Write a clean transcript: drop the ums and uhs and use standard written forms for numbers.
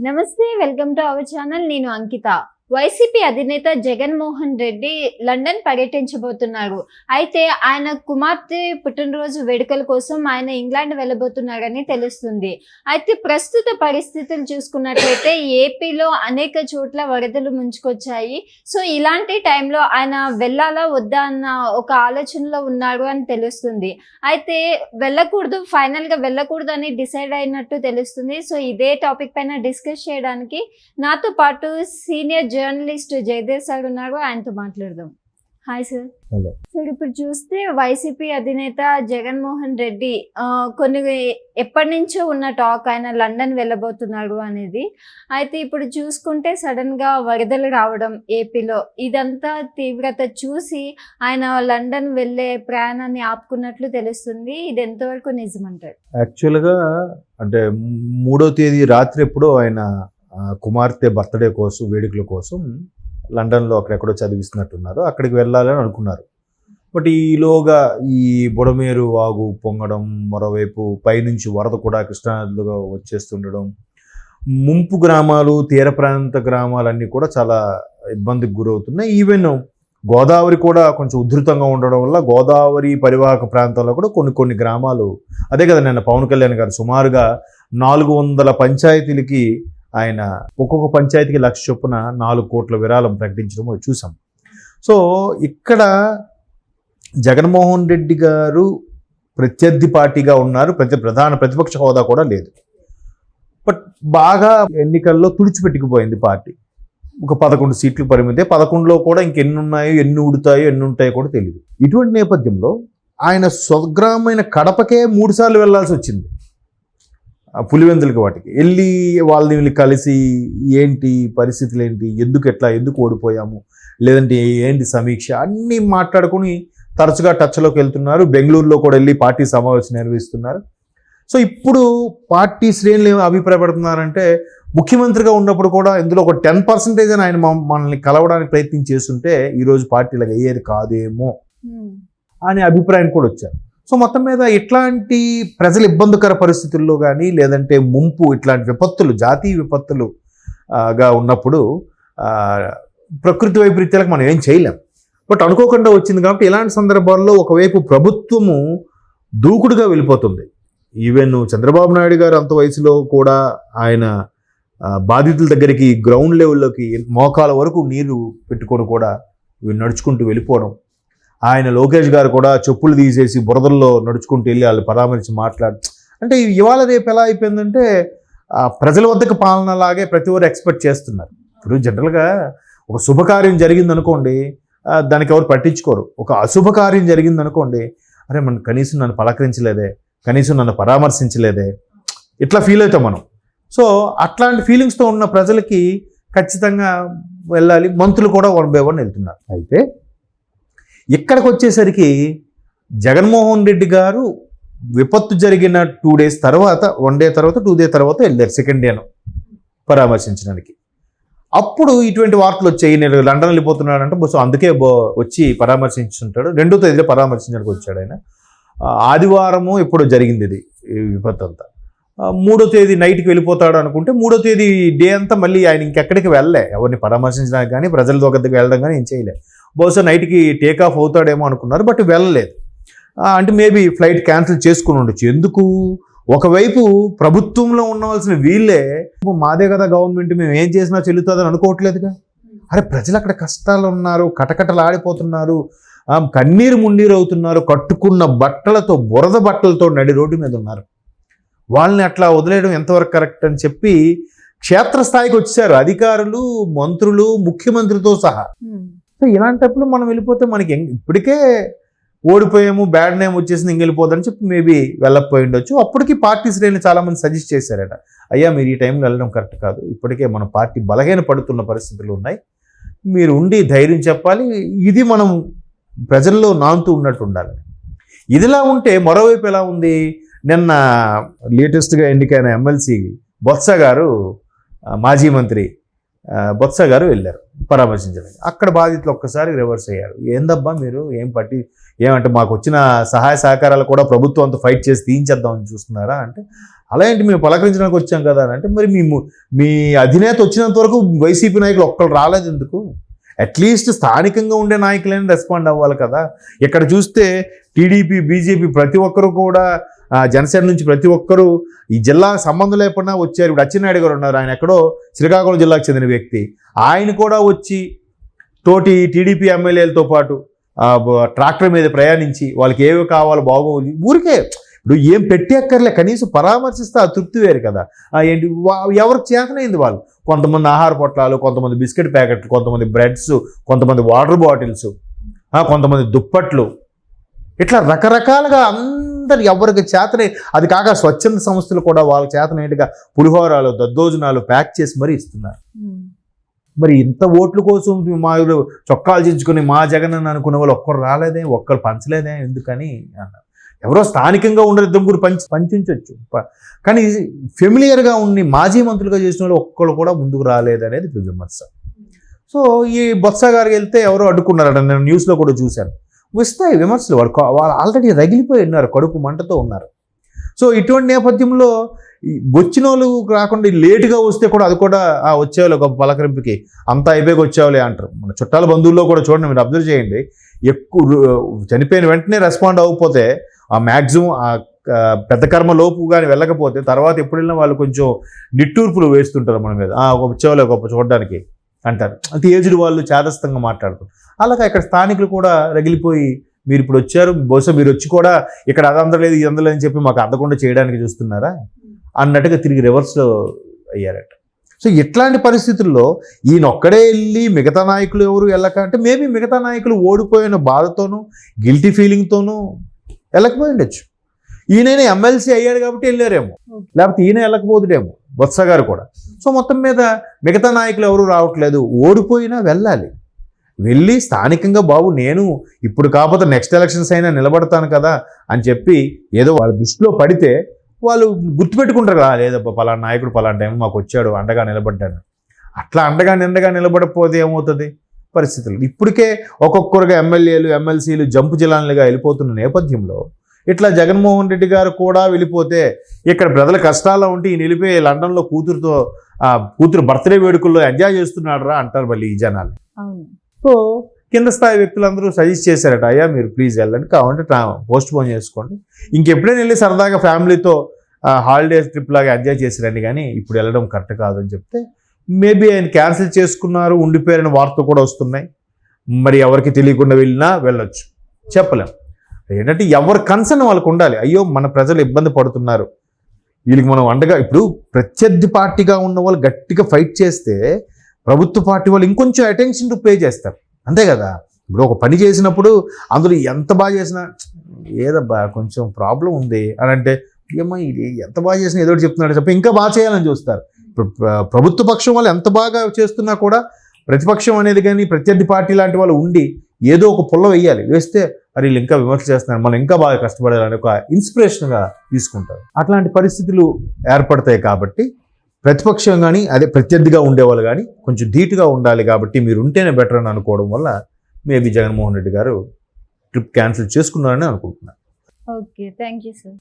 నమస్తే, welcome to our channel. నేను అంకిత. YCP అధినేత జగన్మోహన్ రెడ్డి లండన్ పర్యటించబోతున్నారు. అయితే ఆయన కుమార్తె పుట్టినరోజు వేడుకల కోసం ఆయన ఇంగ్లాండ్ వెళ్ళబోతున్నారని తెలుస్తుంది. అయితే ప్రస్తుత పరిస్థితులు చూసుకున్నట్లయితే ఏపీలో అనేక చోట్ల వరదలు ముంచుకొచ్చాయి. సో ఇలాంటి టైంలో ఆయన వెళ్ళాలా వద్దా అన్న ఒక ఆలోచనలో ఉన్నారు అని తెలుస్తుంది. అయితే ఫైనల్గా వెళ్ళకూడదు అని డిసైడ్ అయినట్టు తెలుస్తుంది. సో ఇదే టాపిక్ పైన డిస్కస్ చేయడానికి నాతో పాటు సీనియర్ జర్నలిస్ట్ జయదేవ్ సార్ ఉన్నారు. ఆయనతో మాట్లాడదాం. Hi sir. హలో సార్, ఇప్పుడు చూస్తే వైసీపీ అధినేత జగన్మోహన్ రెడ్డి కొన్ని ఎప్పటి నుంచో ఉన్న టాక్ ఆయన లండన్ వెళ్ళబోతున్నారు అనేది. అయితే ఇప్పుడు చూసుకుంటే సడన్ గా వరదలు రావడం ఏపీలో, ఇదంతా తీవ్రత చూసి ఆయన లండన్ వెళ్ళే ప్రయాణాన్ని ఆపుకున్నట్లు తెలుస్తుంది. ఇది ఎంతవరకు నిజమంటారు? యాక్చువల్గా అంటే 3వ తేదీ రాత్రి ఎప్పుడో ఆయన కుమార్తె బర్త్డే కోసం వేడుకల కోసం లండన్లో అక్కడెక్కడో చదివిస్తున్నట్టున్నారు. అక్కడికి వెళ్ళాలని అనుకున్నారు. బట్ ఈలోగా ఈ బుడమేరు వాగు పొంగడం, మరోవైపు పైనుంచి వరద కూడా కృష్ణానదిలో వచ్చేస్తుండడం, ముంపు గ్రామాలు, తీర ప్రాంత గ్రామాలన్నీ కూడా చాలా ఇబ్బందికి గురవుతున్నాయి. ఈవెన్ గోదావరి కూడా కొంచెం ఉధృతంగా ఉండడం వల్ల గోదావరి పరివాహక ప్రాంతాల్లో కూడా కొన్ని గ్రామాలు, అదే కదా నిన్న పవన్ కళ్యాణ్ గారు సుమారుగా 400 పంచాయతీలకి ఆయన ఒక్కొక్క పంచాయతీకి 1,00,000 చొప్పున 4 కోట్ల విరాళం ప్రకటించడం చూసాం. సో ఇక్కడ జగన్మోహన్ రెడ్డి గారు ప్రత్యర్థి పార్టీగా ఉన్నారు, ప్రధాన ప్రతిపక్ష హోదా కూడా లేదు. బట్ బాగా ఎన్నికల్లో తుడిచిపెట్టుకుపోయింది పార్టీ. ఒక 11 సీట్లు పరిమితే, 11లో కూడా ఇంకెన్ని ఉన్నాయో, ఎన్ని ఉడతాయో, ఎన్ని ఉంటాయో కూడా తెలియదు. ఇటువంటి నేపథ్యంలో ఆయన స్వగ్రామైన కడపకే 3 సార్లు వెళ్లాల్సి వచ్చింది. పులివెందులకి వాటికి వెళ్ళి వీళ్ళు కలిసి ఏంటి పరిస్థితులు ఏంటి, ఎందుకు ఓడిపోయాము, లేదంటే ఏంటి సమీక్ష అన్నీ మాట్లాడుకుని తరచుగా టచ్లోకి వెళ్తున్నారు. బెంగళూరులో కూడా వెళ్ళి పార్టీ సమావేశం నిర్వహిస్తున్నారు. సో ఇప్పుడు పార్టీ శ్రేణులు ఏమి అభిప్రాయపడుతున్నారంటే, ముఖ్యమంత్రిగా ఉన్నప్పుడు కూడా ఇందులో ఒక 10% అని ఆయన మనల్ని కలవడానికి ప్రయత్నం చేస్తుంటే ఈరోజు పార్టీలకు అయ్యేది కాదేమో అనే అభిప్రాయం కూడా వచ్చారు. సో మొత్తం మీద ఇట్లాంటి ప్రజలు ఇబ్బందికర పరిస్థితుల్లో కానీ, లేదంటే ముంపు, ఇట్లాంటి విపత్తులు, జాతీయ విపత్తులుగా ఉన్నప్పుడు ప్రకృతి వైపరీత్యాలకు మనం ఏం చేయలేం. బట్ అనుకోకుండా వచ్చింది కాబట్టి ఇలాంటి సందర్భాల్లో ఒకవైపు ప్రభుత్వము దూకుడుగా వెళ్ళిపోతుంది. ఈవెన్ చంద్రబాబు నాయుడు గారు అంత వయసులో కూడా ఆయన బాధితుల దగ్గరికి గ్రౌండ్ లెవెల్లోకి మోకాల వరకు నీరు పెట్టుకొని కూడా నడుచుకుంటూ వెళ్ళిపోవడం. ఆయన లోకేష్ గారు కూడా చెప్పులు తీసేసి బురదల్లో నడుచుకుంటూ వెళ్ళి వాళ్ళు పరామర్శించి అంటే ఇవాళ రేపు ఎలా అయిపోయిందంటే ప్రజల వద్దకు పాలనలాగే ప్రతి ఒక్కరు ఎక్స్పెక్ట్ చేస్తున్నారు. ఇప్పుడు జనరల్గా ఒక శుభకార్యం జరిగిందనుకోండి, దానికి ఎవరు పట్టించుకోరు. ఒక అశుభకార్యం జరిగిందనుకోండి, అరే మనం కనీసం నన్ను పలకరించలేదే, కనీసం నన్ను పరామర్శించలేదే, ఇట్లా ఫీల్ అవుతాం మనం. సో అట్లాంటి ఫీలింగ్స్తో ఉన్న ప్రజలకి ఖచ్చితంగా వెళ్ళాలి. మంత్రులు కూడా 1 by 1 వెళ్తున్నారు. అయితే ఇక్కడికి వచ్చేసరికి జగన్మోహన్ రెడ్డి గారు విపత్తు జరిగిన 2 days తర్వాత, 1 day తర్వాత, 2 day తర్వాత వెళ్ళారు సెకండ్ డేను పరామర్శించడానికి. అప్పుడు ఇటువంటి వార్తలు వచ్చాయి, నేను లండన్ వెళ్ళిపోతున్నాడంటే బస్సు అందుకే వచ్చి పరామర్శించుంటాడు. 2వ తేదీలో పరామర్శించడానికి వచ్చాడు ఆయన. ఆదివారము ఎప్పుడు జరిగింది ఇది విపత్తు అంతా. 3వ తేదీ నైట్కి వెళ్ళిపోతాడు అనుకుంటే 3వ తేదీ డే అంతా మళ్ళీ ఆయన ఇంకెక్కడికి వెళ్ళలే, ఎవరిని పరామర్శించడానికి కానీ ప్రజల దగ్గరికి వెళ్ళడం కానీ ఏం చేయలే. బహుశా నైట్కి టేక్ ఆఫ్ అవుతాడేమో అనుకున్నారు, బట్ వెళ్ళలేదు. అంటే మేబీ ఫ్లైట్ క్యాన్సిల్ చేసుకుని ఉండొచ్చు. ఎందుకు, ఒకవైపు ప్రభుత్వంలో ఉండవలసిన వీళ్ళే మాదే కదా గవర్నమెంట్, మేము ఏం చేసినా చెల్లుతుందని అనుకోవట్లేదుగా. అరే ప్రజలు అక్కడ కష్టాలు ఉన్నారు, కటకటలాడిపోతున్నారు, కన్నీరు మున్నీరు అవుతున్నారు, కట్టుకున్న బట్టలతో, బురద బట్టలతో నడి రోడ్డు మీద ఉన్నారు. వాళ్ళని అట్లా వదిలేయడం ఎంతవరకు కరెక్ట్ అని చెప్పి క్షేత్రస్థాయికి వచ్చారు అధికారులు, మంత్రులు, ముఖ్యమంత్రితో సహా. సో ఇలాంటప్పుడు మనం వెళ్ళిపోతే మనకి ఇప్పటికే ఓడిపోయాము, బ్యాడ్ నేమ్ వచ్చేసింది, ఇంకెళ్ళిపోదని చెప్పి మేబీ వెళ్ళకపోయి ఉండొచ్చు. అప్పటికి పార్టీ శ్రేణులు చాలామంది సజెస్ట్ చేశారట, అయ్యా మీరు ఈ టైంలో వెళ్ళడం కరెక్ట్ కాదు, ఇప్పటికే మన పార్టీ బలహీన పడుతున్న పరిస్థితులు ఉన్నాయి, మీరు ఉండి ధైర్యం చెప్పాలి, ఇది మనం ప్రజల్లో నానుతూ ఉన్నట్టు ఉండాలి. ఇదిలా ఉంటే మరోవైపు ఎలా ఉంది, నిన్న లేటెస్ట్గా ఎన్నికైన ఎమ్మెల్సీ బొత్స గారు, మాజీ మంత్రి బొత్స గారు వెళ్ళారు పరామర్శించడానికి. అక్కడ బాధితులు ఒక్కసారి రివర్స్ అయ్యారు. ఏందబ్బా మీరు ఏమంటే మాకు వచ్చిన సహాయ సహకారాలు కూడా ప్రభుత్వం అంతా ఫైట్ చేసి తీయించేద్దామని చూస్తున్నారా అంటే, అలా ఏంటి మేము పలకరించడానికి వచ్చాం కదా అని అంటే, మరి మీ అధినేత వచ్చినంత వరకు వైసీపీ నాయకులు ఒక్కరు రాలేదు ఎందుకు? అట్లీస్ట్ స్థానికంగా ఉండే నాయకులైనా రెస్పాండ్ అవ్వాలి కదా. ఇక్కడ చూస్తే టీడీపీ, బీజేపీ ప్రతి ఒక్కరు కూడా, జనసేన నుంచి ప్రతి ఒక్కరు ఈ జిల్లా సంబంధం లేకుండా వచ్చారు. ఇప్పుడు అచ్చెన్నాయుడు గారు ఉన్నారు, ఆయన ఎక్కడో శ్రీకాకుళం జిల్లాకు చెందిన వ్యక్తి. ఆయన కూడా వచ్చి తోటి టీడీపీ ఎమ్మెల్యేలతో పాటు ట్రాక్టర్ మీద ప్రయాణించి వాళ్ళకి ఏవి కావాలో బాగోదు ఊరికే ఇప్పుడు ఏం పెట్టేక్కర్లే, కనీసం పరామర్శిస్తే ఆ తృప్తి వేరు కదా. ఏంటి ఎవరికి చేతనైంది వాళ్ళు, కొంతమంది ఆహార పొట్లాలు, కొంతమంది బిస్కెట్ ప్యాకెట్లు, కొంతమంది బ్రెడ్స్, కొంతమంది వాటర్ బాటిల్స్, కొంతమంది దుప్పట్లు, ఇట్లా రకరకాలుగా అందరు ఎవరికి చేతనే. అది కాక స్వచ్ఛంద సంస్థలు కూడా వాళ్ళ చేతనైనట్టుగా పులిహోరాలు, దద్దోజనాలు ప్యాక్ చేసి మరీ ఇస్తున్నారు. మరి ఇంత ఓట్ల కోసం మా చొక్కాలు చించుకొని మా జగన్ అని అనుకునే వాళ్ళు ఒక్కరు రాలేదే, ఒక్కరు పంచలేదే ఎందుకని అన్నారు. ఎవరో స్థానికంగా ఉండే ముగ్గురు పంచుంచవచ్చు, కానీ ఫెమిలియర్గా ఉండి మాజీ మంత్రులుగా చేసిన వాళ్ళు ఒక్కళ్ళు కూడా ముందుకు రాలేదనేది విమర్శ. సో ఈ బొత్స గారికి వెళ్తే ఎవరో అడ్డుకున్నారట, నేను న్యూస్లో కూడా చూశాను. వస్తాయి విమర్శలు, వాళ్ళు ఆల్రెడీ రగిలిపోయి ఉన్నారు, కడుపు మంటతో ఉన్నారు. సో ఇటువంటి నేపథ్యంలో వచ్చిన వాళ్ళు రాకుండా లేటుగా వస్తే కూడా అది కూడా వచ్చేవాళ్ళు ఒక పలకరింపుకి అంతా అయిపోయి వచ్చేవాళ్ళే అంటారు. మన చుట్టాల బంధువుల్లో కూడా చూడండి, మీరు అబ్జర్వ్ చేయండి, ఎక్కువ చనిపోయిన వెంటనే రెస్పాండ్ అవ్వకపోతే మ్యాక్సిమం పెద్ద కర్మ లోపు కానీ వెళ్ళకపోతే తర్వాత ఎప్పుడు వెళ్ళినా వాళ్ళు కొంచెం నిట్టూర్పులు వేస్తుంటారు మన మీద, వచ్చేవాళ్ళు గొప్ప చూడడానికి అంటారు. అంటే ఏజ్డ్ వాళ్ళు చేదస్తంగా మాట్లాడుతారు. అలాగే ఇక్కడ స్థానికులు కూడా రగిలిపోయి మీరు ఇప్పుడు వచ్చారు, బహుశా మీరు వచ్చి కూడా ఇక్కడ అది అందలేదు ఇది అందలేదు అని చెప్పి మాకు అందకుండా చేయడానికి చూస్తున్నారా అన్నట్టుగా తిరిగి రివర్స్లో అయ్యారట. సో ఇట్లాంటి పరిస్థితుల్లో ఈయన ఒక్కడే వెళ్ళి మిగతా నాయకులు ఎవరు వెళ్ళక అంటే మేబీ మిగతా నాయకులు ఓడిపోయిన బాధతోనూ గిల్టీ ఫీలింగ్తోనూ వెళ్ళకపోయి ఉండొచ్చు. ఈయననే ఎమ్మెల్సీ అయ్యాడు కాబట్టి వెళ్ళారేమో, లేకపోతే ఈయన వెళ్ళకపోదుడేమో, బొత్స గారు కూడా. సో మొత్తం మీద మిగతా నాయకులు ఎవరు రావట్లేదు, ఓడిపోయినా వెళ్ళాలి, వెళ్ళి స్థానికంగా బాబు నేను ఇప్పుడు కాకపోతే నెక్స్ట్ ఎలక్షన్స్ అయినా నిలబడతాను కదా అని చెప్పి ఏదో వాళ్ళ దృష్టిలో పడితే వాళ్ళు గుర్తుపెట్టుకుంటారు కదా, లేదబ్బా పలానా నాయకుడు పలానా టైం మాకు వచ్చాడు, అండగా నిలబడ్డాడు. అట్లా అండగా నిలబడకపోతే ఏమవుతుంది పరిస్థితులు. ఇప్పటికే ఒక్కొక్కరుగా ఎమ్మెల్యేలు, ఎమ్మెల్సీలు జంపు జిల్లాలుగా వెళ్ళిపోతున్న నేపథ్యంలో ఇట్లా జగన్మోహన్ రెడ్డి గారు కూడా వెళ్ళిపోతే ఇక్కడ ప్రజల కష్టాల్లో ఉంటే ఈ నిలిపే లండన్లో కూతురు బర్త్డే వేడుకల్లో ఎంజాయ్ చేస్తున్నాడు రా అంటారు మళ్ళీ ఈ జనాలు. సో కింద స్థాయి వ్యక్తులందరూ సజెస్ట్ చేశారట, అయ్యా మీరు ప్లీజ్ వెళ్ళండి, కావాలంటే పోస్ట్ పోన్ చేసుకోండి, ఇంకెప్పుడైనా వెళ్ళి సరదాగా ఫ్యామిలీతో హాలిడేస్ ట్రిప్ లాగా ఎంజాయ్ చేసిరండి, కానీ ఇప్పుడు వెళ్ళడం కరెక్ట్ కాదని చెప్తే మేబీ ఆయన క్యాన్సిల్ చేసుకున్నారు, ఉండిపోయారని వార్తలు కూడా వస్తున్నాయి. మరి ఎవరికి తెలియకుండా వెళ్ళినా వెళ్ళొచ్చు, చెప్పలేం. ఏంటంటే ఎవరి కన్సర్న్ వాళ్ళకు ఉండాలి. అయ్యో మన ప్రజలు ఇబ్బంది పడుతున్నారు, వీళ్ళకి మనం అండగా. ఇప్పుడు ప్రత్యర్థి పార్టీగా ఉన్న వాళ్ళు గట్టిగా ఫైట్ చేస్తే ప్రభుత్వ పార్టీ వాళ్ళు ఇంకొంచెం అటెన్షన్ టు పే చేస్తారు, అంతే కదా. ఇప్పుడు ఒక పని చేసినప్పుడు అందులో ఎంత బాగా చేసినా ఏదబ్బా కొంచెం ప్రాబ్లం ఉంది అని అంటే, ఏమో ఇది ఎంత బాగా చేసినా ఏదో చెప్తున్నాడు చెప్పి ఇంకా బాగా చేయాలని చూస్తారు. ప్రభుత్వ పక్షం వాళ్ళు ఎంత బాగా చేస్తున్నా కూడా ప్రతిపక్షం అనేది కానీ ప్రత్యర్థి పార్టీ లాంటి వాళ్ళు ఉండి ఏదో ఒక పుల్ల వేయాలి, వేస్తే మరి వీళ్ళు ఇంకా విమర్శ చేస్తున్నారు, మనం ఇంకా బాగా కష్టపడాలని ఒక ఇన్స్పిరేషన్గా తీసుకుంటారు. అట్లాంటి పరిస్థితులు ఏర్పడతాయి కాబట్టి ప్రతిపక్షం కానీ అదే ప్రత్యర్థిగా ఉండేవాళ్ళు కానీ కొంచెం ధీటుగా ఉండాలి. కాబట్టి మీరు ఉంటేనే బెటర్ అని అనుకోవడం వల్ల మేబీ జగన్మోహన్ రెడ్డి గారు ట్రిప్ క్యాన్సిల్ చేసుకున్నారని అనుకుంటున్నాను. Okay, thank you sir.